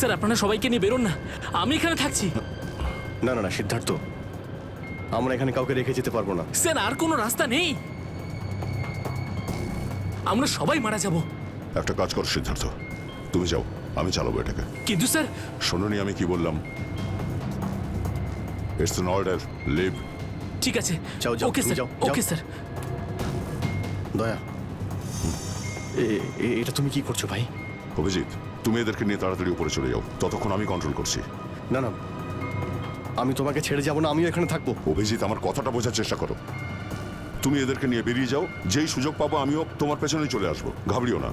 Sir আপনারা সবাইকে নিয়ে বেরোন না, আমি এখানে থাকছি। না না না সিদ্ধার্থ, আমরা এখানে কাউকে রেখে যেতে পারবো না। স্যার আর কোনো রাস্তা নেই, আমরা সবাই মারা যাব। একটা কাজ কর সিদ্ধার্থ, তুমি যাও, আমি চালাবো এটাকে। কিন্তু স্যার। শোনোনি আমি কি বললাম? It's an order, leave. ঠিক আছে, যাও, যাও, ওকে তুমি স্যার, যাও, ওকে যাও। স্যার। দয়া, এটা তুমি কি করছো ভাই? অভিজিৎ, তুমি এদেরকে নিয়ে তাড়াতাড়ি উপরে চলে যাও, ততক্ষণ আমি কন্ট্রোল করছি। না না, আমি তোমাকে ছেড়ে যাবো না, আমিও এখানে থাকবো। অভিজিৎ, আমার কথাটা বোঝার চেষ্টা করো। তুমি এদেরকে নিয়ে বেরিয়ে যাও, যেই সুযোগ পাবো আমিও তোমার পেছনেই চলে আসবো, ঘাবড়িও না।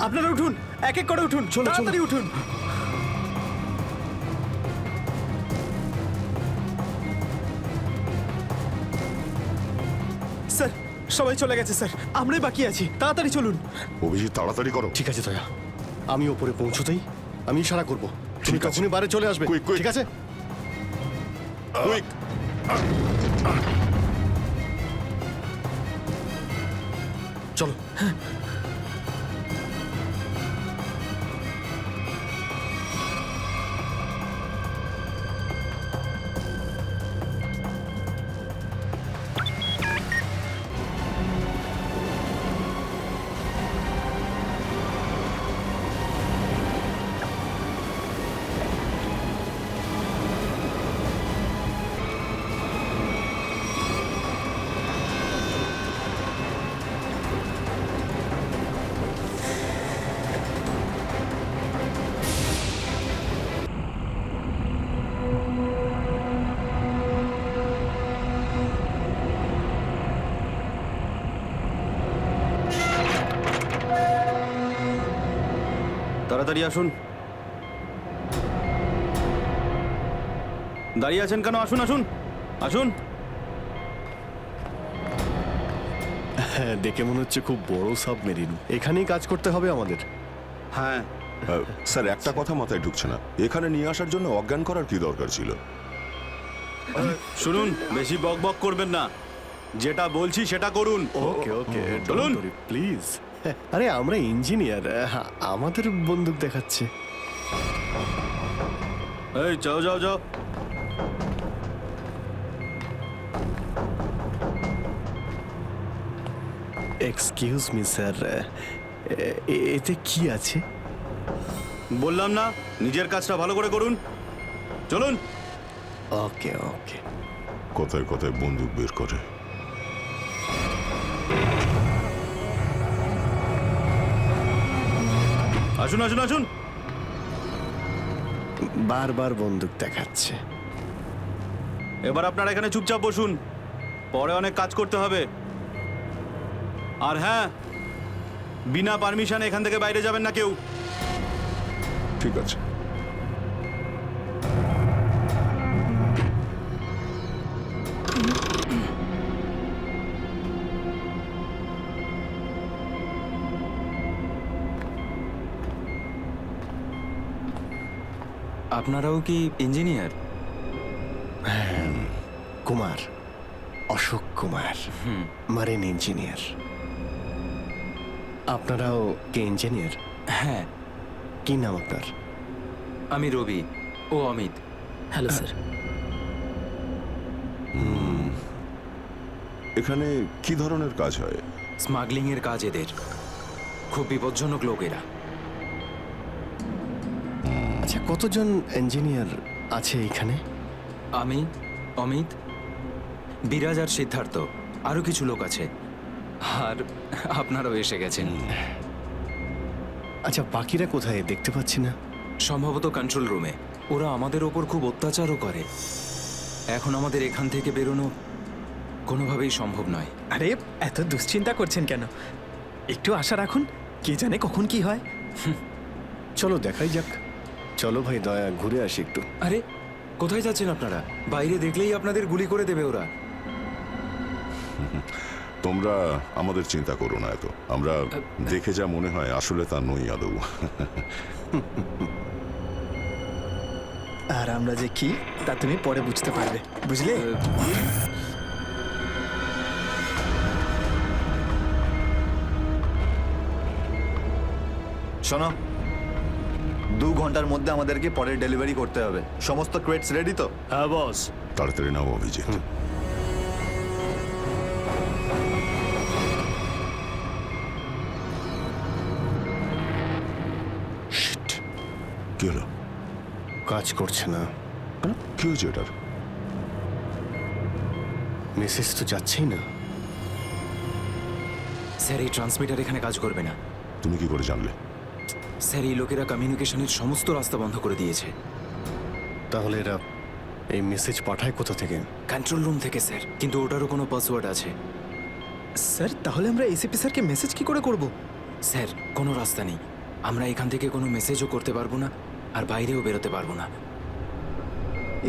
আপনারা উঠুন, এক এক করে উঠুন, তাড়াতাড়ি উঠুন। স্যার সবাই চলে গেছে স্যার, আমরাই বাকি আছি, তাড়াতাড়ি চলুন। অভিজিৎ, তাড়াতাড়ি করো। ঠিক আছে দয়া, আমি ওপরে পৌঁছতেই আমি ইশারা করবো, তুমি ঠিক আছে। তখনই বাইরে চলে আসবে। Quick, quick. ঠিক আছে? কুইক। চলো। তাড়াতাড়ি আসুন। দাঁড়িয়ে আছেন কেন? আসুন আসুন আসুন। হ্যাঁ, দেখে মনে হচ্ছে খুব বড় সাবমেরিন, এখানেই কাজ করতে হবে আমাদের। হ্যাঁ স্যার, একটা কথা মাথায় ঢুকছে না, এখানে নিয়ে আসার জন্য অজ্ঞান করার কি দরকার ছিল? শুনুন, বেশি বক বক করবেন না, যেটা বলছি সেটা করুন। ওকে ওকে, চলুন। প্লিজ। আরে আমরা ইঞ্জিনিয়ার, আমাদের বন্দুক দেখাচ্ছে। এই যাও যাও যাও। এক্সকিউজ মি স্যার, এতে কি আছে? বললাম না, নিজের কাজটা ভালো করে করুন। চলুন। ওকে ওকে। কথায় কথায় বন্দুক বের করে। আসুন আসুন আসুন। বারবার বন্দুক দেখাচ্ছে। এবার আপনারা এখানে চুপচাপ বসুন, পরে অনেক কাজ করতে হবে। আর হ্যাঁ, বিনা পারমিশনে এখান থেকে বাইরে যাবেন না কেউ। ঠিক আছে। আপনারাও কি engineer? Kumar, Ashok Kumar, marine engineer. আপনারাও কি ইঞ্জিনিয়ার? হ্যাঁ, কি নাম আপনার? আমি রবি, ও অমিত। Hello sir. এখানে কি ধরনের কাজ হয়? স্মাগলিং এর কাজ এদের, খুব বিপজ্জনক লোক এরা। আচ্ছা, কতজন ইঞ্জিনিয়ার আছে এখানে? আমি, অমিত, বিরাজ আর সিদ্ধার্থ, আরো কিছু লোক আছে। আর আপনারাও এসে গেছেন। আচ্ছা, বাকিরা কোথায় দেখতে পাচ্ছি না? সম্ভবত কন্ট্রোল রুমে। ওরা আমাদের ওপর খুব অত্যাচারও করে। এখন আমাদের এখান থেকে বেরোনো কোনোভাবেই সম্ভব নয়। আরে এত দুশ্চিন্তা করছেন কেন? একটু আশা রাখুন, কে জানে কখন কি হয়। চলো দেখাই যাক। চলো ভাই, দয়া ঘুরে আসি একটু। আরে কোথায় যাচ্ছেন আপনারা? বাইরে দেখলেই আপনাদের গুলি করে দেবে ওরা। তোমরা আমাদের চিন্তা করো না এত, আমরা দেখে যা মনে হয় আসলে তা নই আদৌ। আর আমরা যে কি তা তুমি পরে বুঝতে পারবে, বুঝলে? শোনো, 2 ঘন্টার মধ্যে আমাদেরকে পরের ডেলিভারি করতে হবে। সমস্ত ক্রেটস রেডি তো? হ্যাঁ বস। তাড়াতাড়ি নাও অভিজিৎ। Shit! কি হলো? কাজ করছে না। কেন? কি হয়েছে এটার? মেসেজ তো যাচ্ছেই না। স্যার এই ট্রান্সমিটার এখানে কাজ করবে না। তুমি কি করে জানলে? স্যার এই লোকেরা কমিউনিকেশনের সমস্ত রাস্তা বন্ধ করে দিয়েছে। তাহলে এরা এই মেসেজ পাঠায় কোথা থেকে? কন্ট্রোল রুম থেকে স্যার, কিন্তু ওটারও কোনো পাসওয়ার্ড আছে। স্যার তাহলে আমরা এসিপি স্যারকে মেসেজ কি করে করব? স্যার কোনো রাস্তা নেই, আমরা এখান থেকে কোনো মেসেজও করতে পারবো না আর বাইরেও বেরোতে পারবো না।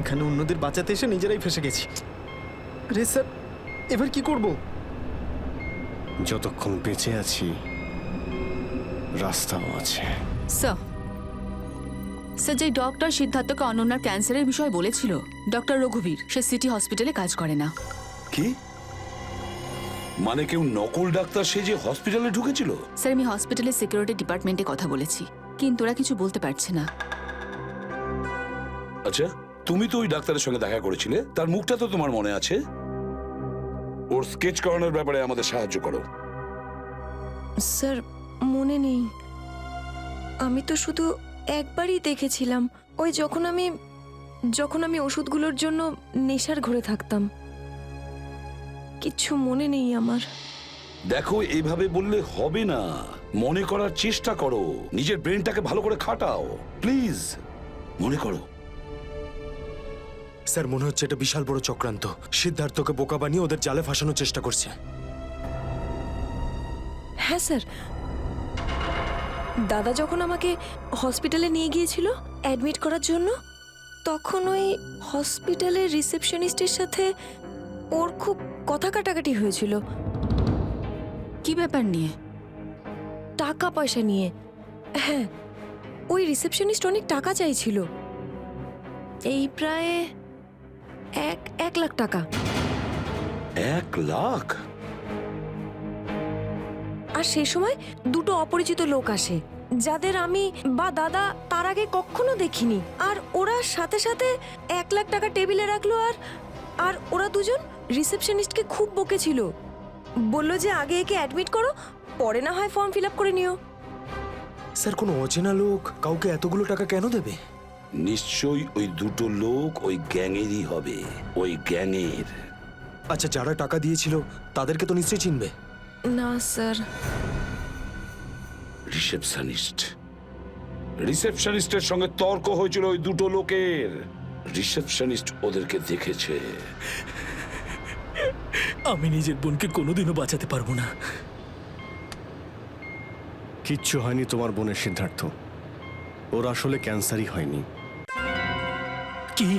এখানে অন্যদের বাঁচাতে এসে নিজেরাই ফেসে গেছি। আরে স্যার এবার কি করব? যতক্ষণ বেঁচে আছি রাস্তাও আছে। স্যার স্যার যে ডক্টর সিদ্ধার্থকে অনন্যার ক্যান্সারের বিষয়ে বলেছিল ডক্টর রঘুবীর, সে সিটি হসপিটালে কাজ করে না। কি মানে কেউ নকল ডাক্তার সেজে হসপিটালে ঢুকেছিল? স্যার আমি হসপিটালের সিকিউরিটি ডিপার্টমেন্টে কথা বলেছি, কিন্তু ওরা কিছু বলতে পারছে না। আচ্ছা, তুমি তো ওই ডাক্তারের সঙ্গে দেখা করেছিলে, তার মুখটা তো তোমার মনে আছে। ওর স্কেচ করানোর ব্যাপারে আমাদের সাহায্য করো। স্যার মনে নেই, আমি তো শুধু একবারই দেখেছিলাম, ওই যখন আমি ওষুধগুলোর জন্য নেশার ঘরে থাকতাম। কিচ্ছু মনে নেই আমার। দেখো এইভাবে বললে হবে না, মনে করার চেষ্টা করো, নিজের ব্রেনটাকে ভালো করে খাটাও প্লিজ, মনে করো। স্যার মনে হচ্ছে এটা বিশাল বড় চক্রান্ত। সিদ্ধার্থকে বোকা বানিয়ে ওদের জালে ফাঁসানোর চেষ্টা করছে। হ্যাঁ স্যার, দাদা যখন আমাকে হসপিটালে নিয়ে গিয়েছিল অ্যাডমিট করার জন্য, তখন ওই হসপিটালের রিসেপশনিস্টের সাথে ওর খুব কথা কাটাকাটি হয়েছিল। কি ব্যাপার নিয়ে? টাকা পয়সা নিয়ে। হ্যাঁ, ওই রিসেপশনিস্ট অনেক টাকা চাইছিল, এই প্রায় 1 লাখ টাকা। 1 লাখ? আর সেই সময় 2টো অপরিচিত লোক আসে, যাদের আমি বা দাদা তার আগে কখনো দেখিনি। আর ওরা সাথে সাথে 1 লাখ টাকা টেবিলে রাখলো। আর ওরা দুজন রিসেপশনিস্টকে খুব বকেছিল, বলল যে আগে একে অ্যাডমিট করো, পরে না হয় ফর্ম ফিল আপ করে নিও। স্যার কোনো অচেনা লোক কাউকে এতগুলো টাকা কেন দেবে? নিশ্চয়ই ওই দুটো লোক ওই গ্যাংয়েরই হবে, ওই গ্যাংয়ের। আচ্ছা যারা টাকা দিয়েছিল তাদেরকে তো নিশ্চয়ই চিনবে। না স্যার। রিসেপশনিস্টের সঙ্গে তর্ক হয়েছিল ওই দুটো লোকের। রিসেপশনিস্ট ওদেরকে দেখেছে। আমি নিজের বোনকে কোনোদিনও বাঁচাতে পারবো না। কিচ্ছু হয়নি তোমার বোনের সিদ্ধার্থ, ওর আসলে ক্যান্সারই হয়নি। কি?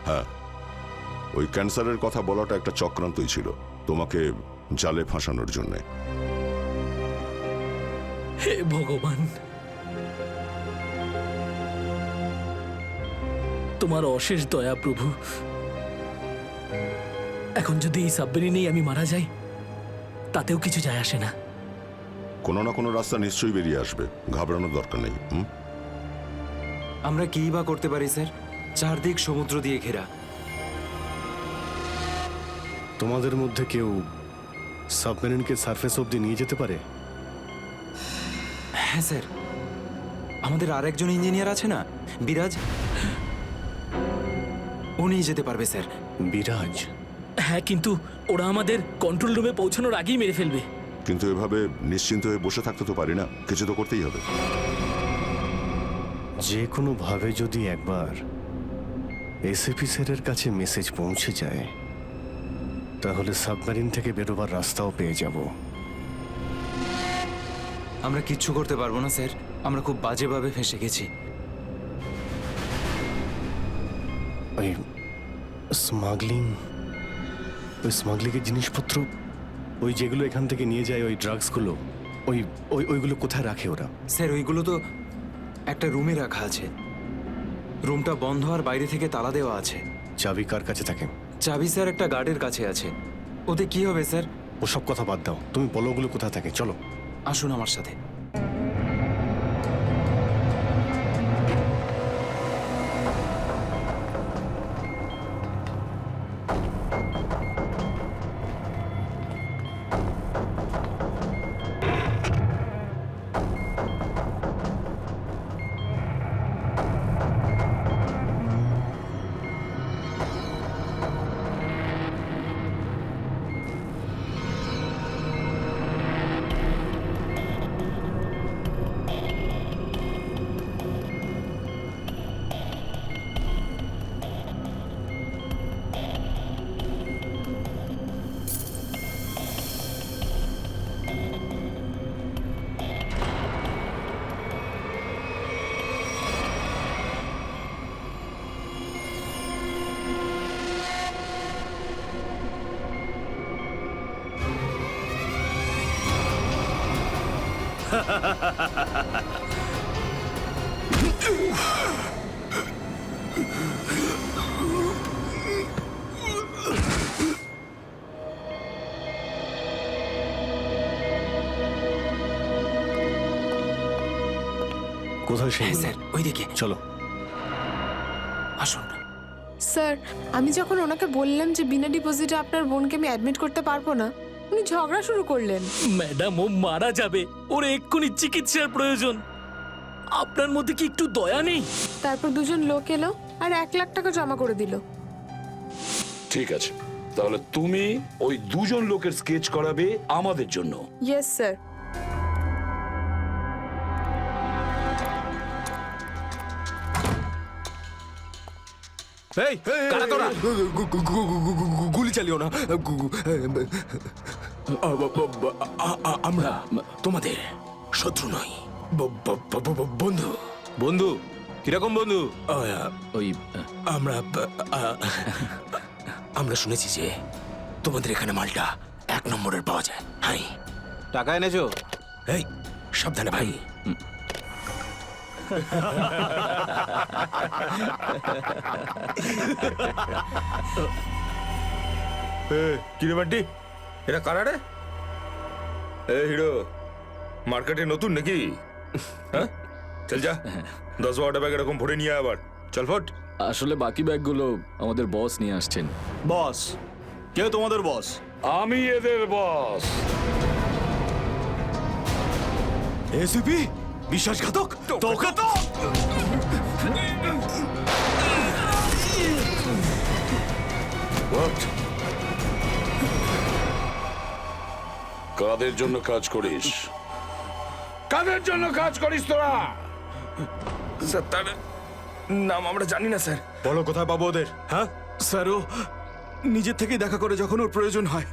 হ্যাঁ, ওই ক্যান্সারের কথা বলাটা একটা চক্রান্তই ছিল, তোমাকে জালে ফাঁসানোর জন্য। হে ভগবান, তোমার অশেষ দয়া প্রভু। এখন যদি এই সাবমেরিনেই আমি মারা যাই, তাতেও কিছু যায় আসে না। কোনো না কোনো রাস্তা নিশ্চয়ই বেরিয়ে আসবে, ঘাবড়ানোর দরকার নেই। আমরা কি বা করতে পারি স্যার? চারদিক সমুদ্র দিয়ে ঘেরা। তোমাদের মধ্যে কেউ সাবমেরিনকে সারফেস অবধি নিয়ে যেতে পারে? হ্যাঁ স্যার, আমাদের আরেকজন ইঞ্জিনিয়ার আছে না, বিরাজ, ও নিয়ে যেতে পারবে স্যার। বিরাজ? হ্যাঁ, কিন্তু ওরা আমাদের কন্ট্রোল রুমে পৌঁছানোর আগেই মেরে ফেলবে। কিন্তু এভাবে নিশ্চিন্ত হয়ে বসে থাকতে তো পারি না, কিছু তো করতেই হবে। যে কোনো ভাবে যদি একবার এসএপি স্যারের কাছে মেসেজ পৌঁছে যায়, তাহলে সাবমেরিন থেকে বেরোবার রাস্তাও পেয়ে যাব। আমরা কিচ্ছু করতে পারবো না স্যার, আমরা খুব বাজেভাবে ফেঁসে গেছি। ওই স্মাগলিংয়ের জিনিসপত্র, ওই যেগুলো এখান থেকে নিয়ে যায়, ওই ড্রাগসগুলো, ওইগুলো কোথায় রাখে ওরা? স্যার ওইগুলো তো একটা রুমে রাখা আছে, রুমটা বন্ধ আর বাইরে থেকে তালা দেওয়া আছে। চাবি কার কাছে থাকে? চাবি স্যার একটা গার্ডের কাছে আছে। ওতে কি হবে স্যার? ওসব কথা বাদ দাও, তুমি বলো ওগুলো কোথায় থাকে, চলো। আসুন আমার সাথে। কোথায় সে? স্যার ওইদিকে চলো। আসুন। স্যার, আমি যখন ওনাকে বললাম যে বিনা ডিপোজিটে আপনার বোনকে আমি অ্যাডমিট করতে পারবো না, উনি ঝগড়া শুরু করলেন। ম্যাডাম, ও মারা যাবে, ওর এক্ষুনি চিকিৎসার প্রয়োজন। আপনার মধ্যে কি একটু দয়া নেই? তারপর দুজন লোক এলো আর 1 লাখ টাকা জমা করে দিল। ঠিক আছে, তাহলে তুমি ওই দুজন লোকের স্কেচ করাবে আমাদের জন্য। Yes sir. এই কারা তোরা? গুলি চালিও না। আমরা তোমাদের শত্রু নই, বন্ধু। বন্ধু কিরকম বন্ধু? ওই আমরা শুনেছি যে তোমাদের এখানে মালটা 1 নম্বরের পাওয়া যায়। হাই, টাকা এনেছো? এই সাবধানে ভাই। কিরে বান্টি, এরা কারা রে? এ হিরো, মার্কেটে নতুন নাকি? হ্যাঁ, চল যা 10-12টা ব্যাগ এরকম ভরে নিয়ে আবার চল ফট। আসলে বাকি ব্যাগগুলো আমাদের বস নিয়ে আসছেন। বস? কে তোমাদের বস? আমি এদের বস। এসিপি বিশ্বাসঘাতক, তোকে তো কাদের জন্য কাজ করিস? কাদের জন্য কাজ করিস তোরা? স্যার, তার নাম আমরা জানি না স্যার। বলো কোথায় পাবো ওদের? হ্যাঁ স্যার, ও নিজের থেকেই দেখা করে যখন ওর প্রয়োজন হয়।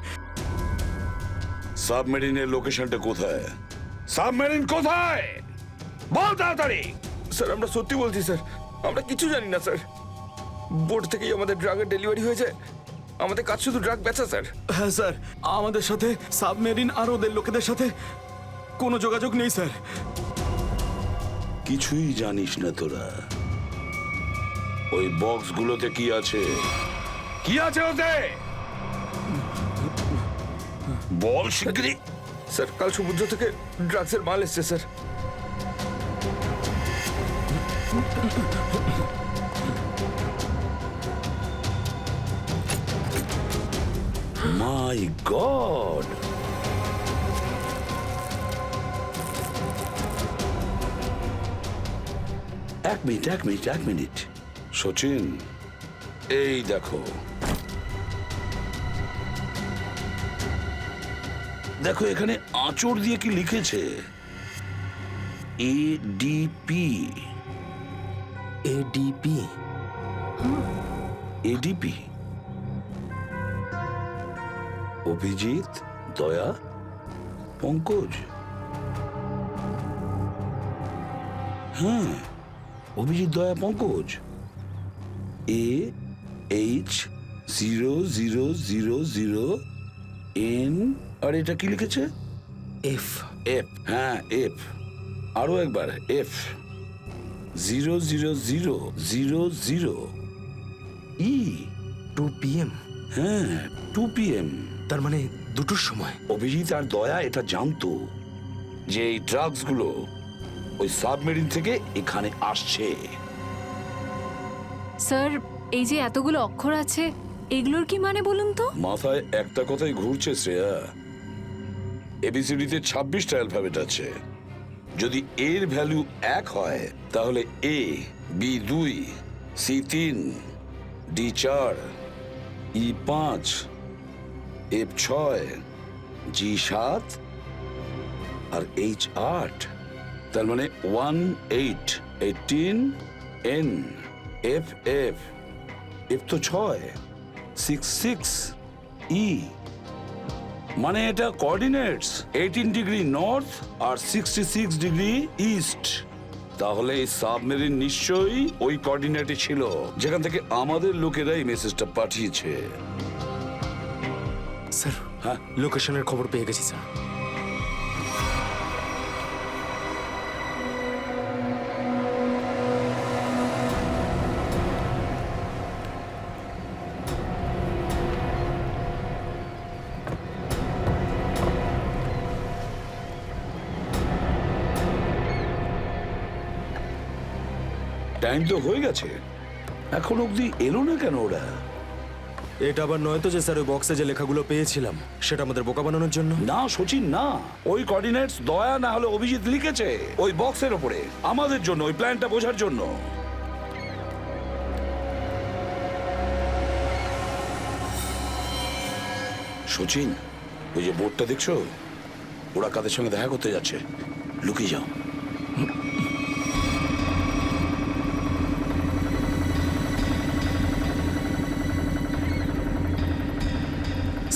সাবমেরিনের লোকেশনটা কোথায়? সাবমেরিন কোথায়? বল তাড়াতাড়ি। স্যার, আমরা সত্যি বলছি স্যার, আমরা কিছু জানি না স্যার। বোর্ড থেকেই আমাদের ড্রাগের ডেলিভারি হয়েছে, আমাদের কাজ শুধু ড্রাগ বেচা স্যার। হ্যাঁ স্যার, আমাদের সাথে সাবমেরিন আর ওদের লোকেদের সাথে কোনো যোগাযোগ নেই স্যার। কিছুই জানিস না তোরা? ওই বক্সগুলোতে কি আছে? কি আছে ওতে? বল শিগগিরই। স্যার, কাল সমুদ্র থেকে ড্রাগসের মাল এসছে স্যার। মাই গড! এক মিনিট সচিন, এই দেখো দেখো এখানে আঁচড় দিয়ে কি লিখেছে? এডিপি। এডিপি? এডিপি অভিজিৎ, দয়া, পঙ্কজ। হ্যাঁ, অভিজিৎ, দয়া, পঙ্কজ। AH0000N। আর এটা কি লিখেছে? এফ। এফ, হ্যাঁ এফ। আরো একবার এফ। 00000E। 2 PM? হ্যাঁ, 2 PM। তার মানে 2টোর সময়। অভিজিৎ আর দয়া এটা জানতো যে এই ড্রাগসগুলো ওই সাবমেরিন থেকে এখানে আসছে। স্যার, এই যে এতগুলো অক্ষর আছে, এগুলোর কি মানে বলুন তো? মাথায় একটা কথাই ঘুরছে শ্রেয়া। এবিসিডিতে 26টা অ্যালফাবেট আছে। যদি এর ভ্যালু 1 হয় তাহলে A, B 2, C 3, D 4, E 5, F 6, G 7 R H 8। তার মানে 1 8 18 N F F F তো 6 6 6 E। মানে এটা কোঅর্ডিনেটস 18 ডিগ্রি নর্থ আর 66 ডিগ্রি ইস্ট। তাহলে এই সাবমেরিন নিশ্চয়ই ওই কোঅর্ডিনেটে ছিল যেখান থেকে আমাদের লোকেরা এই মেসেজটা পাঠিয়েছে। স্যার, হ্যাঁ, লোকেশনের খবর পেয়ে গেছি স্যার। টাইম তো হয়ে গেছে, এখন অবধি এলো না কেন ওরা? এটা আবার নয় তো যে স্যার ওই বক্সে যে লেখাগুলো পেয়েছিলাম সেটা আমাদের বোকা বানানোর জন্য? না সচিন না, ওই কোঅর্ডিনেটস দয়া না হলে অভিজিৎ লিখেছে ওই বক্সের ওপরে আমাদের জন্য, ওই প্ল্যানটা বোঝার জন্য। সচিন, ওই যে বোর্ডটা দেখছো, ওরা কাদের সঙ্গে দেখা করতে যাচ্ছে, লুকিয়ে যাও।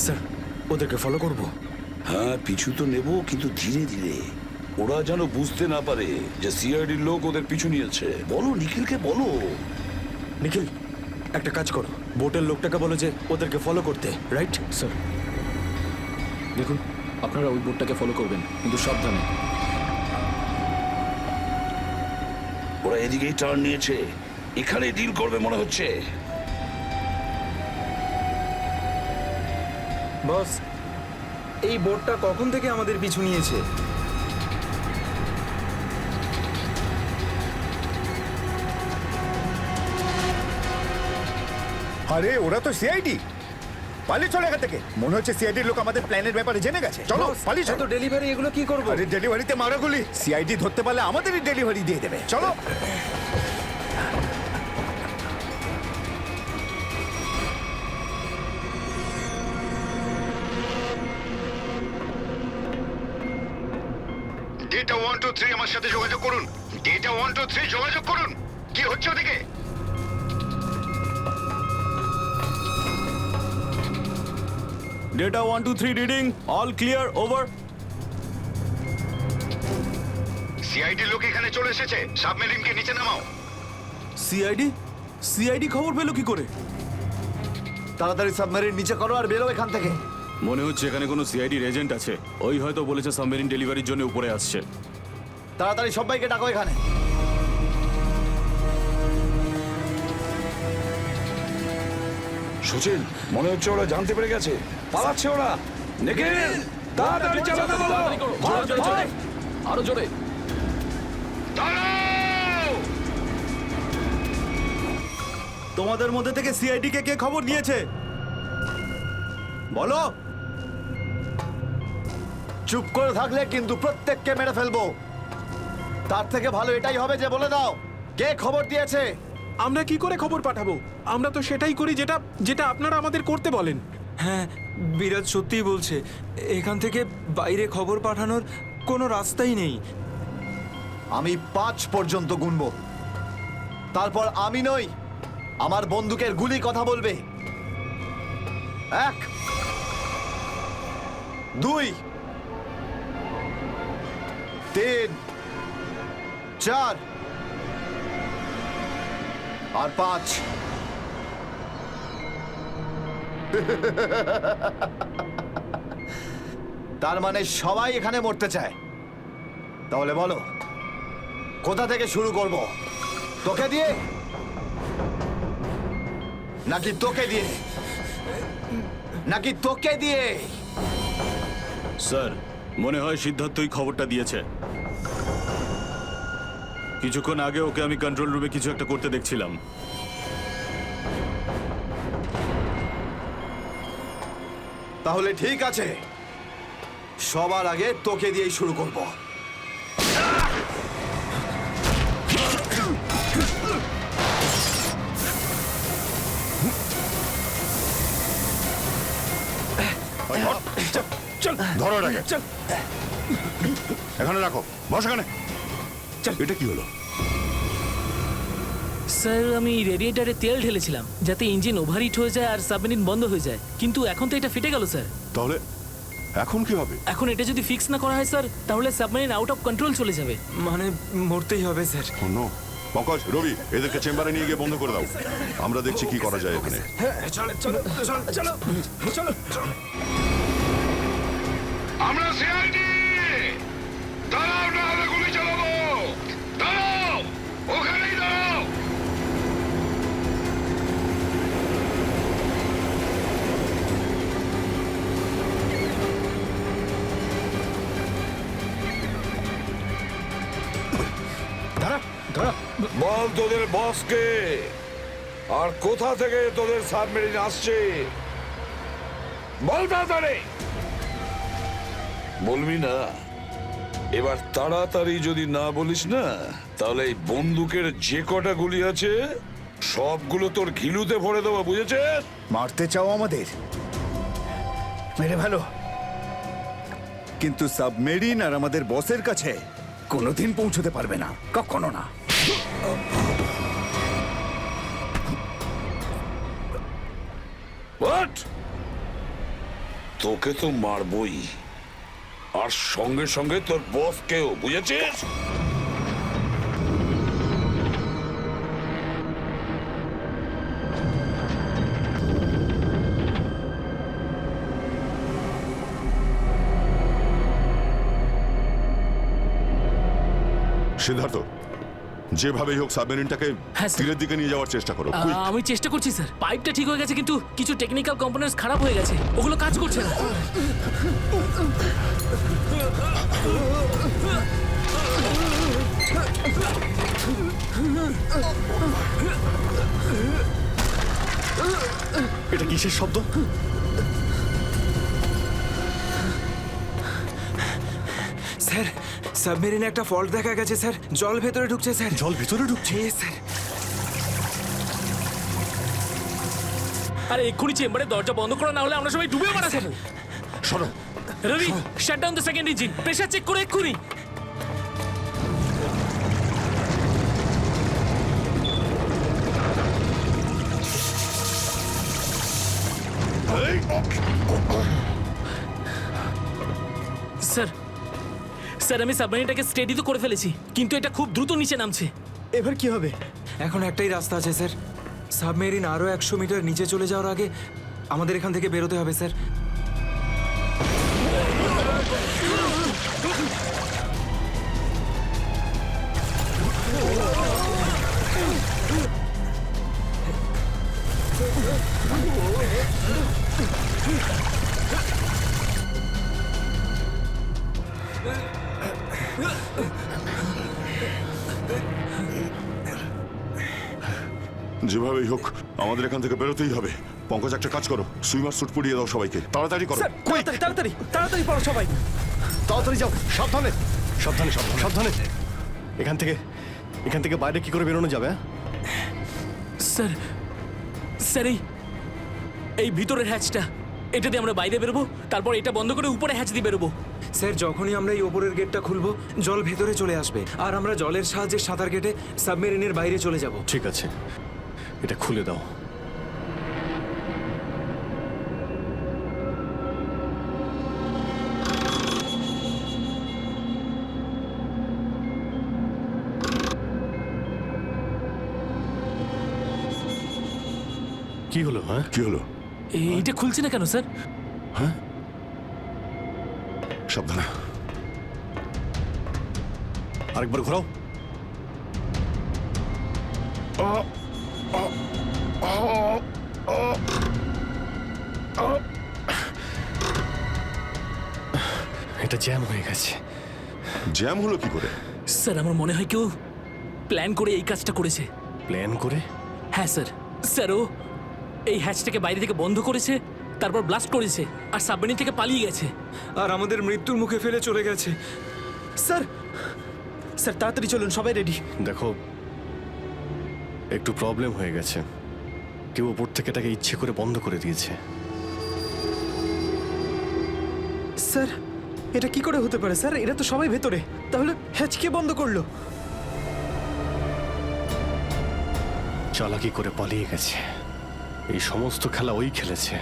স্যার ওদেরকে ফলো করব? হ্যাঁ পিছু তো নেব, কিন্তু ধীরে ধীরে, ওরা যেন বুঝতে না পারে যে সিআইডির লোক ওদের পিছু নিয়েছে। বলো নিখিলকে বলো। নিখিল একটা কাজ করো, বোটের লোকটাকে বলো যে ওদেরকে ফলো করতে, রাইট? স্যার দেখুন, আপনারা ওই বোর্ডটাকে ফলো করবেন, কিন্তু সাবধানে। ওরা এদিকেই টার্ন নিয়েছে, এখানে ডিল করবে মনে হচ্ছে। বস, এই বোটটা কখন থেকে আমাদের পিছু নিয়েছে? আরে ওরা তো সিআইডি, পালিয়ে চলে এখান থেকে। মনে হচ্ছে সিআইডির লোক আমাদের প্ল্যানের ব্যাপারে জেনে গেছে। চলো পালিয়ে চলো। ডেলিভারি এগুলো কি করবো? আরে ডেলিভারিতে মারা গুলি, সিআইডি ধরতে পারলে আমাদেরই ডেলিভারি দিয়ে দেবে। চলো। ডেটা 123 আমার সাথে যোগাযোগ করুন। ডেটা 123 যোগাযোগ করুন। কি হচ্ছে ওদিকে? Data 123 reading, all clear, over. CID লোক এখানে চলে এসেছে, সাবমেরিনকে নিচে নামাও। সিআইডি খবর পেলো কি করে? তাড়াতাড়ি সাবমেরিন নিচে করো আর বেরো এখান থেকে। মনে হচ্ছে এখানে কোনো সিআইডির এজেন্ট আছে, ওই হয়তো বলেছে সাবমেরিন ডেলিভারির জন্য উপরে আসছে। তাড়াতাড়ি সবাইকে ডাকো এখানে। সচিন, মনে হচ্ছে ওরা জানতে পেরে গেছে, পালাচ্ছে ওরা। নিখিল তাড়াতাড়ি চালাতে বলো। আরো জোরে। তোমাদের মধ্যে থেকে সিআইডি কে কে খবর দিয়েছে বলো। চুপ করে থাকলে কিন্তু প্রত্যেককে মেরে ফেলবো। তার থেকে ভালো এটাই হবে যে বলে দাও কে খবর দিয়েছে। আমরা কি করে খবর পাঠাবো? আমরা তো সেটাই করি যেটা যেটা আপনারা আমাদের করতে বলেন। হ্যাঁ, বিরাজ সত্যিই বলছে, এখান থেকে বাইরে খবর পাঠানোর কোনো রাস্তাই নেই। আমি 5 পর্যন্ত গুনবো, তারপর আমি নই, আমার বন্দুকের গুলি কথা বলবে। 1 2 3 4 আর 5। তার মানে সবাই এখানে মরতে চায়। তাহলে বলো কোথা থেকে শুরু করব? তোকে দিয়ে নাকি তোকে দিয়ে? নাকি তোকে দিয়ে? স্যার, মনে হয় সিদ্ধার্থই খবরটা দিয়েছে। কিছুক্ষণ আগে ওকে আমি কন্ট্রোল রুমে কিছু একটা করতে দেখছিলাম। তাহলে ঠিক আছে, সবার আগে তোকে দিয়েই শুরু করব। ধরো এটাকে, এখানে রাখো, বস এখানে। এটা কি হলো? স্যার আমি রেডিয়েটারে তেল ঢেলেছিলাম যাতে ইঞ্জিন ওভারহিট হয়ে যায় আর সাবমেরিন বন্ধ হয়ে যায়, কিন্তু এখন তো এটা ফেটে গেল স্যার। তাহলে এখন কি হবে? এখন এটা যদি ফিক্স না করা হয় স্যার, তাহলে সাবমেরিন আউট অফ কন্ট্রোল চলে যাবে। মানে মরতেই হবে স্যার। নো, পঙ্কজ, রবি, এদেরকে চেম্বারে নিয়ে গিয়ে বন্ধ করে দাও। আমরা দেখছি কি করা যায় এখানে। আমরা সিআইডি, দাঁড়াও না হলে গুলি চালাবো। দাঁড়াও, ওখানেই দাঁড়াও। বস বল তোদের বসকে, আর কোথা থেকে তোদের সাবমেরিন আসছে বল তাড়াতাড়ি। বলবি না? এবার তাড়াতাড়ি যদি না বলিস না, তাহলে এই বন্দুকের যে কটা গুলি আছে সবগুলো তোর ঘিলুতে ভরে দেবো, বুঝেছিস? মারতে চাও আমাদের? মেরে ভালো, কিন্তু সাবমেরিন আর আমাদের বসের কাছে কোনোদিন পৌঁছতে পারবে না, কখনো না। হোয়াট? তোকে তো মারবই, আর সঙ্গে সঙ্গে তোর বসকেও, বুঝেছিস? সিদ্ধার্থ, যেভাবেই হোক সাবমেরিনটাকে হ্যাঁ, স্যার। তীরের দিকে নিয়ে যাওয়ার চেষ্টা করো। quick! আমি চেষ্টা করছি স্যার। পাইপটা ঠিক হয়ে গেছে কিন্তু কিছু টেকনিক্যাল কম্পোনেন্টস খারাপ হয়ে গেছে, ওগুলো কাজ করছে না। এটা কিসের শব্দ? স্যার, সাবমেরিনে একটা ফল্ট দেখা গেছে স্যার, জল ভেতরে ঢুকছে স্যার। জল ভিতরে ঢুকছে? স্যার। আরে এক্ষুনি চেম্বারে দরজা বন্ধ করা, না হলে আমরা সবাই ডুবে মারা স্যার। সরো। Ravi, shut down the second engine, pressure check করে এক্ষুনি। স্যার, স্যার আমি সাবমেরিনটাকে স্টেডি তো করে ফেলেছি, কিন্তু এটা খুব দ্রুত নিচে নামছে। এবার কি হবে? এখন একটাই রাস্তা আছে স্যার, সাবমেরিন আরো 100 মিটার নিচে চলে যাওয়ার আগে আমাদের এখান থেকে বেরোতে হবে স্যার। যেভাবেই হোক আমাদের এখান থেকে বেরোতেই হবে। পঙ্কজ, একটা কাজ করো, সুইমার স্যুট পরিয়ে দাও সবাইকে, তাড়াতাড়ি করো। তাড়াতাড়ি তাড়াতাড়ি পড়ো সবাই, তাড়াতাড়ি যাও, সাবধানে সাবধানে সাবধানে সাবধানে। এখান থেকে বাইরে কি করে বেরোনো যাবে? স্যার, স্যার এই ভিতরের হ্যাচটা, এটা দিয়ে আমরা বাইরে বেরোবো, তারপর এটা বন্ধ করে উপরে হ্যাচ দিয়ে বেরোবো। স্যার, যখনই আমরা এই ওপরের গেটটা খুলবো জল ভেতরে চলে আসবে, আর আমরা জলের সাহায্যে সাঁতার কেটে সাবমেরিনের বাইরে চলে যাব। ঠিক আছে, এটা খুলে দাও। কি হলো? হ্যাঁ, কি হলো? এইটা খুলছে না কেন স্যার? হ্যাঁ, সাবধানে। আরেকবার ঘোরাও। এটা জ্যাম হয়ে গেছে। জ্যাম হলো কি করে? স্যার আমার মনে হয় কেউ প্ল্যান করে এই কাজটা করেছে। প্ল্যান করে? হ্যাঁ স্যার। স্যার ও এই হ্যাচটাকে বাইরে থেকে বন্ধ করেছে, তারপর ব্লাস্ট করেছে, আর সাবমেরিন থেকে পালিয়ে গেছে, আর আমাদের মৃত্যুর মুখে ফেলে চলে গেছে। স্যার, স্যার তাড়াতাড়ি চলুন, সবাই রেডি। দেখো, একটু প্রবলেম হয়ে গেছে। কেউ ওপর থেকে এটাকে ইচ্ছে করে বন্ধ করে দিয়েছে। স্যার এটা কি করে হতে পারে স্যার? এরা তো সবাই ভেতরে, তাহলে হ্যাচ কে বন্ধ করলো? চালাকি করে পালিয়ে গেছে। এই সমস্ত খেলা ওই খেলেছে।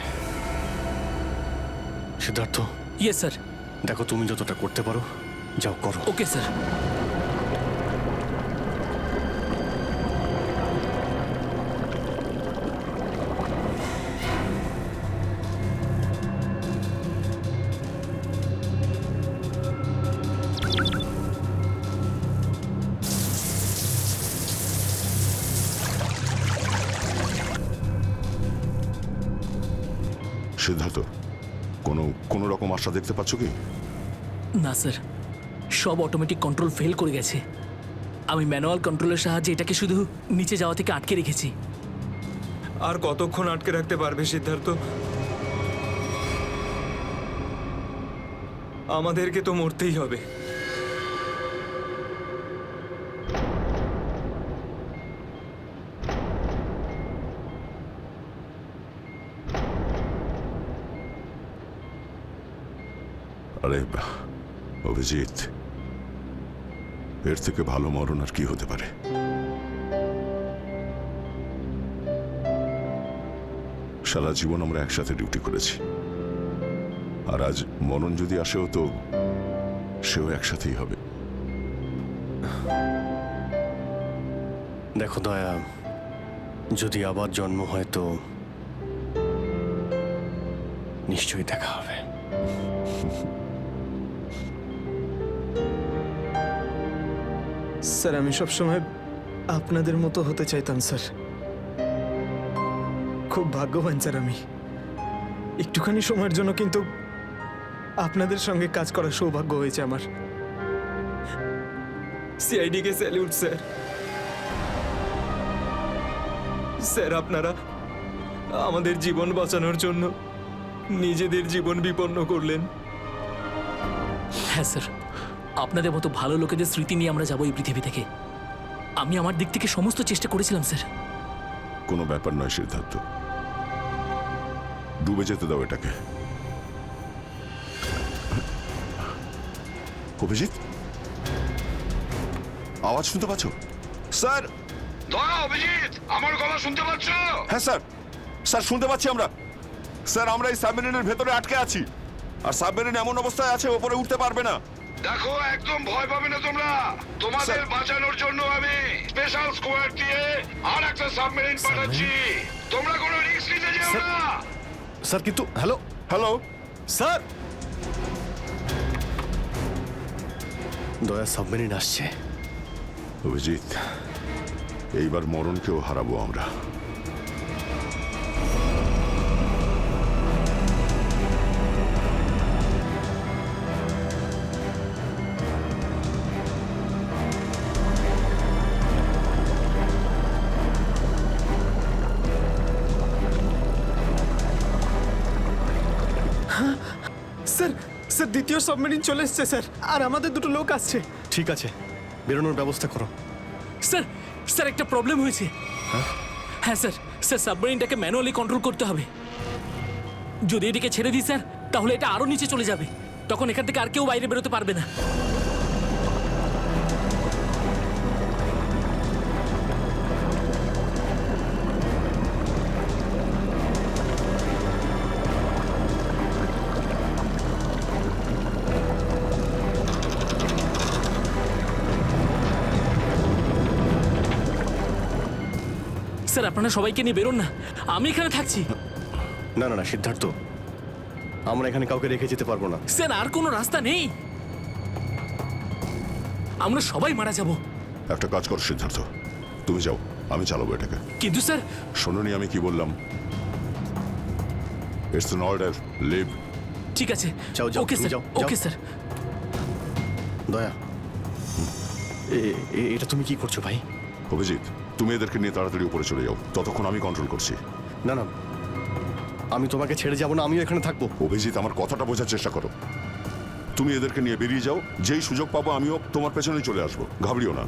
সিদ্ধার্থ। Yes sir. দেখো, তুমি যতটা করতে পারো যাও করো। Okay sir. সিদ্ধার্থ, কোনো রকম আশা দেখতে পাচ্ছ কি? না স্যার, সব অটোমেটিক কন্ট্রোল ফেল করে গেছে। আমি ম্যানুয়াল কন্ট্রোলের সাহায্যে এটাকে শুধু নিচে যাওয়া থেকে আটকে রেখেছি। আর কতক্ষণ আটকে রাখতে পারবে সিদ্ধার্থ? আমাদেরকে তো মরতেই হবে। আরে অভিজিৎ, এর থেকে ভালো মরণ আর কি হতে পারে? সারা জীবন আমরা একসাথে ডিউটি করেছি, আর আজ মরণ যদি আসেও তো সেও একসাথেই হবে। দেখো দয়া, যদি আবার জন্ম হয় তো নিশ্চয়ই দেখা হবে। স্যার, আমি সবসময় আপনাদের মতো হতে চাইতাম স্যার। খুব ভাগ্যবান স্যার আমি, একটুখানি সময়ের জন্য কিন্তু আপনাদের সঙ্গে কাজ করার সৌভাগ্য হয়েছে আমার। সিআইডিকে স্যালিউট স্যার। স্যার, আপনারা আমাদের জীবন বাঁচানোর জন্য নিজেদের জীবন বিপন্ন করলেন। হ্যাঁ স্যার, আপনাদের মতো ভালো লোকেদের স্মৃতি নিয়ে আমরা যাবো এই পৃথিবী থেকে। আমি আমার দিক থেকে সমস্ত চেষ্টা করেছিলাম স্যার। কোনো ব্যাপার নয় সিদ্ধার্থ, ডুবে যেতে দাও এটাকে। অভিজিৎ, আওয়াজ শুনতে পাচ্ছ? স্যার! দয়া, অভিজিৎ, আমার গলা শুনতে পাচ্ছ? হ্যাঁ স্যার, স্যার শুনতে পাচ্ছি আমরা। স্যার, আমরা এই সাবমেরিনের ভেতরে আটকে আছি, আর সাবমেরিন এমন অবস্থায় আছে ওপরে উঠতে পারবে না। দেখো, একদম ভয় পাবে না তোমরা। তোমাদের বাঁচানোর জন্য আমি স্পেশাল স্কোয়াড দিয়ে আর একটা সাবমেরিন পাঠাচ্ছি। তোমরা কোনো রিস্ক নিতে যেও না। স্যার কিন্তু হ্যালো হ্যালো স্যার, দয়া সাবমেরিন আসছে। অভিজিৎ, এইবার মরণকেও হারাবো আমরা। স্যার, স্যার দ্বিতীয় সাবমেরিন চলে এসছে স্যার, আর আমাদের দুটো লোক আসছে। ঠিক আছে, বেরোনোর ব্যবস্থা করো। স্যার, স্যার একটা প্রবলেম হয়েছে। হ্যাঁ স্যার, স্যার সাবমেরিনটাকে ম্যানুয়ালি কন্ট্রোল করতে হবে। যদি এটাকে ছেড়ে দিই স্যার, তাহলে এটা আরো নিচে চলে যাবে। তখন এখান থেকে আর কেউ বাইরে বেরোতে পারবে না। স্যার, আপনারা সবাইকে নিয়ে বেরোন না, আমি এখানে থাকছি। না না না সিদ্ধার্থ, আমরা এখানে কাউকে রেখে যেতে পারবো না। স্যার, আর কোনো রাস্তা নেই, আমরা সবাই মারা যাব। একটা কাজ করো সিদ্ধার্থ, তুমি যাও, আমি চালাবো এটাকে। কিন্তু স্যার, শোনোনি আমি কি বললাম? It's an order, leave. ঠিক আছে, যাও যাও, ওকে তুমি স্যার, যাও, ওকে যাও। স্যার। দয়া, এটা তুমি কি করছো ভাই? অভিজিৎ, তুমি এদেরকে নিয়ে তাড়াতাড়ি উপরে চলে যাও, ততক্ষণ আমি কন্ট্রোল করছি। না না, আমি তোমাকে ছেড়ে যাবো না, আমিও এখানে থাকবো। অভিজিৎ, আমার কথাটা বোঝার চেষ্টা করো। তুমি এদেরকে নিয়ে বেরিয়ে যাও, যেই সুযোগ পাবো আমিও তোমার পেছনেই চলে আসবো, ঘাবড়িও না।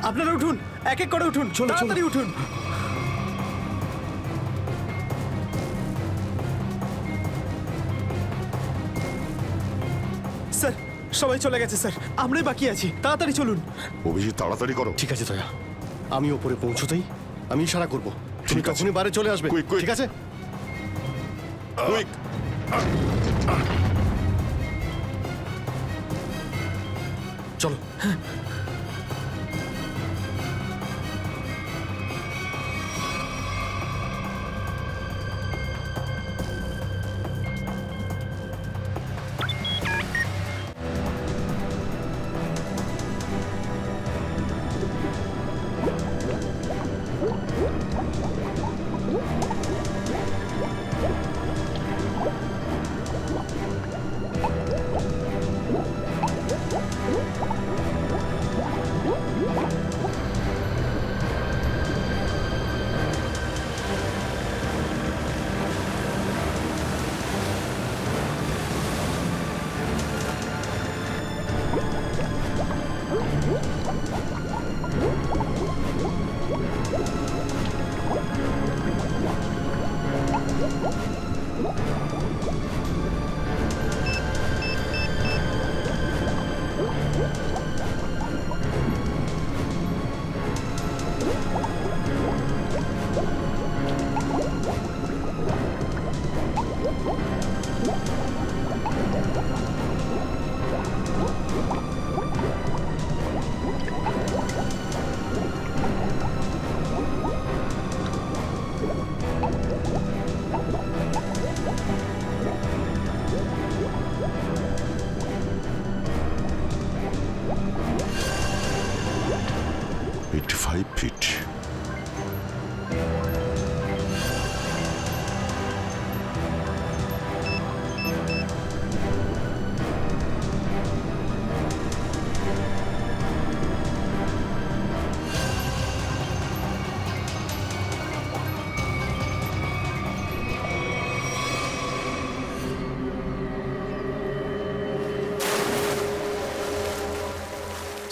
আপনারা উঠুন, এক এক করে উঠুন, তাড়াতাড়ি উঠুন। স্যার, সবাই চলে গেছে স্যার, আমরাই বাকি আছি, তাড়াতাড়ি চলুন। অভিজিৎ, তাড়াতাড়ি করো। ঠিক আছে দয়া, আমি ওপরে পৌঁছতেই আমি ইশারা করবো, তুমি ঠিক আছে। তখনই বাইরে চলে আসবে। Quick, quick. ঠিক আছে? কুইক! চলো।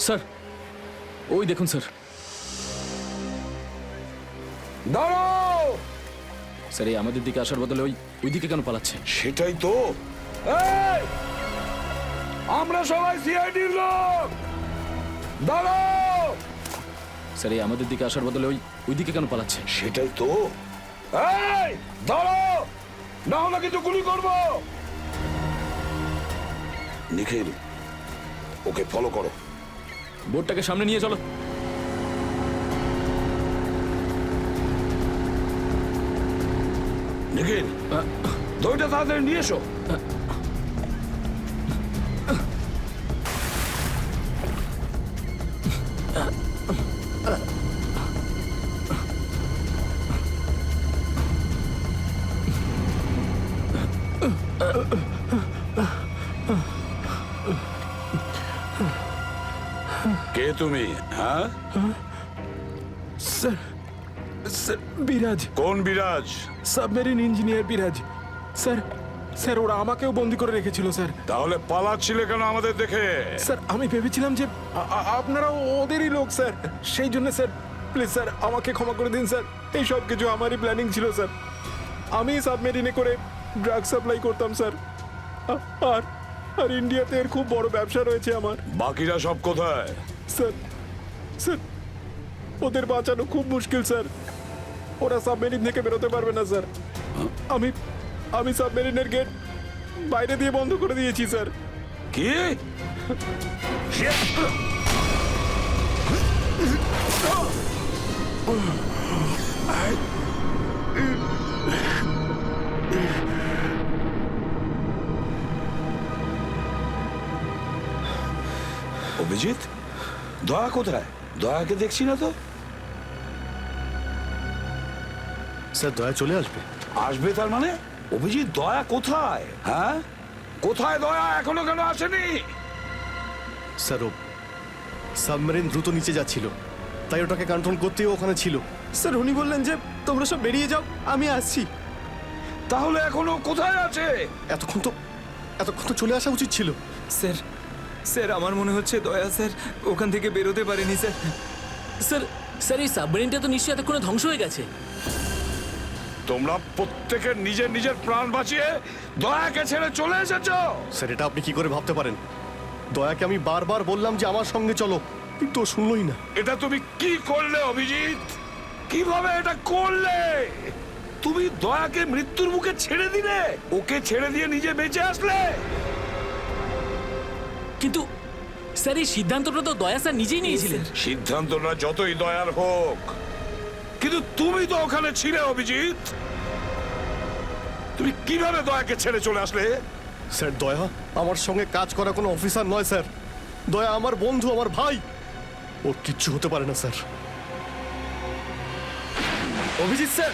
স্যার ওই দেখুন স্যার। দাঁড়াও! স্যার এই আমাদের দিকে আসার বদলে ওই দিকে কেন পালাচ্ছে? সেটাই তো। এই! আমরা সবাই সিআইডির লোক। দাঁড়াও! স্যার এই আমাদের দিকে আসার বদলে ওই দিকে কেন পালাচ্ছে? সেটাই তো। এই! দাঁড়াও! না হলে কিন্তু গুলি করব। নিখিল, ওকে ফলো করো। বোর্ডটাকে সামনে নিয়ে চলো। নিখিল, দইটা তাড়াতাড়ি নিয়ে এসো। কে তুমি? হ্যাঁ, স্যার স্যার বিরাজ। কোন বিরাজ? সাবমেরিন ইঞ্জিনিয়ার বিরাজ। স্যার স্যার ওরা আমাকেও বন্দি করে রেখেছিল স্যার। তাহলে পালাচ্ছিলে কেন আমাদের দেখে? স্যার আমি ভেবেছিলাম যে আপনারা ওদেরই লোক স্যার, সেই জন্য স্যার প্লিজ স্যার আমাকে ক্ষমা করে দিন স্যার। এই সব কিছু আমারই প্ল্যানিং ছিল স্যার। আমি সাবমেরিনে করে ড্রাগ সাপ্লাই করতাম স্যার। আর আর ইন্ডিয়াতে এর খুব বড় ব্যবসা রয়েছে আমার। বাকিরা সব কোথায়? স্যার স্যার ওদের বাঁচানো খুব মুশকিল স্যার। ওরা সাবমেরিন থেকে বেরোতে পারবে না স্যার। আমি সাবমেরিনের গেট বাইরে দিয়ে বন্ধ করে দিয়েছি স্যার। কি? অভিজিৎ, দয়া কোথায়? দয়াকে দেখছি না তো। স্যার দয়া চলে আসবে। আসবে তার মানে? অভিজিৎ, দয়া কোথায়? হ্যাঁ, কোথায় দয়া? এখনো কেন আসেনি? স্যার ও সাবমেরিন দ্রুত নিচে যাচ্ছিল, তাই ওটাকে কন্ট্রোল করতেই ওখানে ছিল। স্যার উনি বললেন যে তোমরা সব বেরিয়ে যাও, আমি আসছি। তাহলে এখনো কোথায় আছে? এতক্ষণ তো চলে আসা উচিত ছিল। স্যার স্যার আমার মনে হচ্ছে দয়া স্যার ওখান থেকে বেরোতে পারেনি স্যার। স্যার এই সাবমেরিনটা তো নিশ্চয়ই এতক্ষণে ধ্বংস হয়ে গেছে। তোমরা প্রত্যেকে নিজের নিজের প্রাণ বাঁচিয়ে দয়াকে ছেড়ে চলে এসেছো। স্যার এটা আপনি কি করে ভাবতে পারেন? দয়াকে আমি বারবার বললাম যে আমার সঙ্গে চলো, কিন্তু ও শুনলই না। এটা তুমি কি করলে অভিজিৎ? কিভাবে এটা করলে? তুমি দয়াকে মৃত্যুর মুখে ছেড়ে দিলে, ওকে ছেড়ে দিয়ে নিজে বেঁচে আসলে। কিন্তু স্যার এই সিদ্ধান্তটা তো দয়া স্যার নিজেই নিয়েছিলেন। সিদ্ধান্তটা যতই দয়ার হোক, কিন্তু তুমি তো ওখানে ছিলে অভিজিৎ। তুমি কিভাবে দয়াকে ছেড়ে চলে আসলে? স্যার দয়া আমার সঙ্গে কাজ করা কোনো অফিসার নয় স্যার। দয়া আমার বন্ধু, আমার ভাই। ওর কিচ্ছু হতে পারে না স্যার। অভিজিৎ স্যার,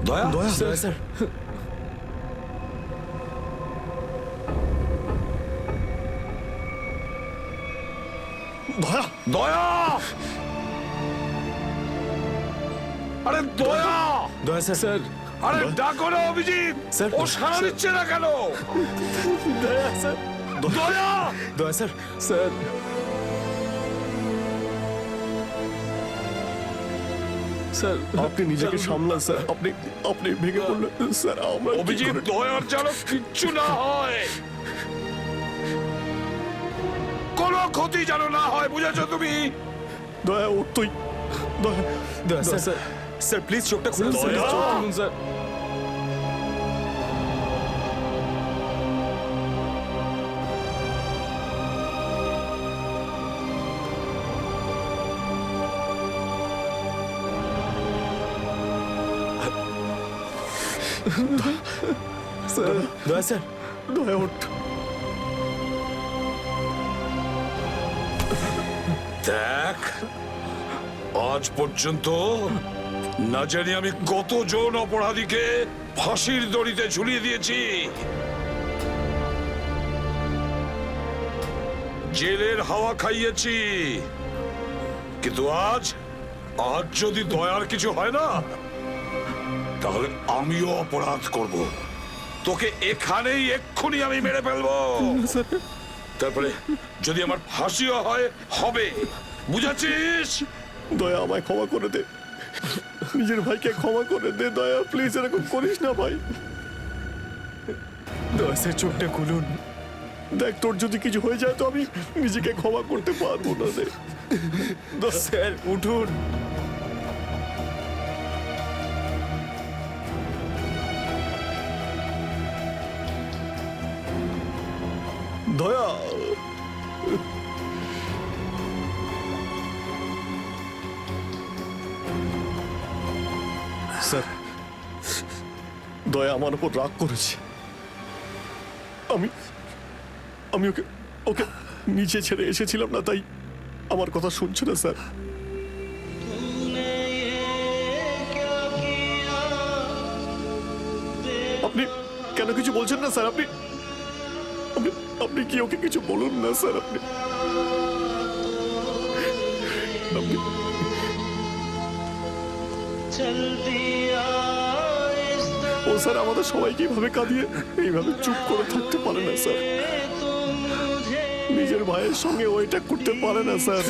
দয়া স্যার দয়া দয়া আরে দয়া দয়া স্যার আরে ডাকো না অভিজিৎ স্যার, ও সাড়া দিচ্ছে না কেন? দয়া স্যার দয়া দয়া স্যার স্যার স্যার আপনি নিজেকে সামলান স্যার। আপনি আপনি ভেঙে পড়লেন স্যার। আমরা কি অভিজিৎ করে- দয়ার যেন কিচ্ছু না হয়, কোনো ক্ষতি যেন না হয়, বুঝেছো তুমি? দয়া ওর তুই দয়া দয়া স্যার স্যার স্যার প্লিজ চোখটা খুলুন স্যার দয়া! চোখ খুলুন স্যার স্যার দয়া স্যার দয়া ওঠ। দেখ, আজ পর্যন্ত না জানি আমি কতজন অপরাধীকে ফাঁসির দড়িতে ঝুলিয়ে দিয়েছি, জেলের হাওয়া খাইয়েছি, কিন্তু আজ যদি দয়ার কিছু হয় না, তাহলে আমিও অপরাধ করব। তোকে এখানেই এক্ষুনি আমি মেরে ফেলবো। তারপরে যদি আমার ফাঁসিও হয়, হবে, বুঝেছিস? দয়া আমায় ক্ষমা করে দে, নিজের ভাইকে ক্ষমা করে দে। দয়া প্লিজ এরকম করিস না ভাই। দয়া স্যার চোখটা খুলুন দেখ, তোর যদি কিছু হয়ে যায় তো আমি নিজেকে ক্ষমা করতে পারবো না রে। স্যার উঠুন দয়া স্যার, দয়া আমার উপর রাগ করেছে। আমি আমি ওকে ওকে নিচে ছেড়ে এসেছিলাম না, তাই আমার কথা শুনছে না স্যার। আপনি কেন কিছু বলছেন না স্যার? আপনি আপনি আপনি কি ওকে কিছু বলুন না স্যার? আপনি আপনি ও স্যার আমাদের সবাইকে এইভাবে কাঁদিয়ে এইভাবে চুপ করে থাকতে পারে না স্যার। নিজের ভাইয়ের সঙ্গে ও এটা করতে পারে না স্যার।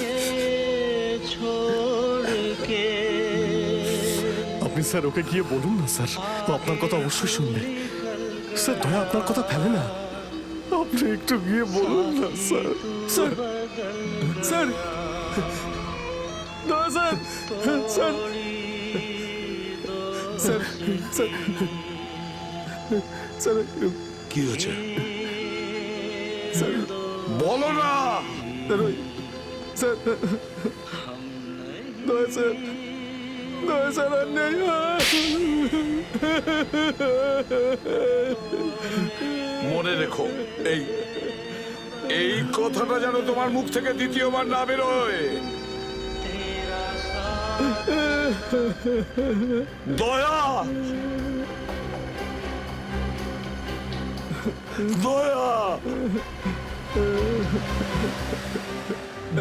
আপনি স্যার ওকে গিয়ে বলুন না স্যার, ও আপনার কথা অবশ্যই শুনবে। স্যার দয়া আপনার কথা ফেলে না, আপনি একটু গিয়ে বলুন না স্যার। স্যার স্যার দয়া sir sir sir sir sir কি হয়েছে স্যার বলো না। স্যার দয়া স্যার দয়া স্যার আর নেই। মনে রেখো, এই এই কথাটা যেন তোমার মুখ থেকে দ্বিতীয়বার না বেরোয়। দয়া দয়া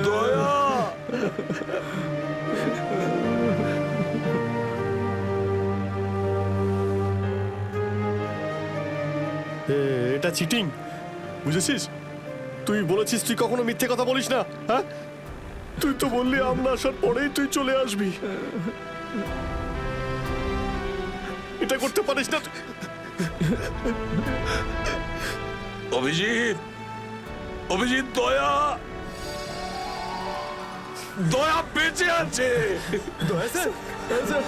দয়া এটা চিটিং, বুঝেছিস? তুই বলেছিস তুই কখনো মিথ্যে কথা বলিস না। হ্যাঁ, তুই তো বললি আমরা আসার পরেই তুই চলে আসবি। এটা করতে পারিস না। অভিজিৎ অভিজিৎ দয়া দয়া বেঁচে আছে। দয়া স্যার স্যার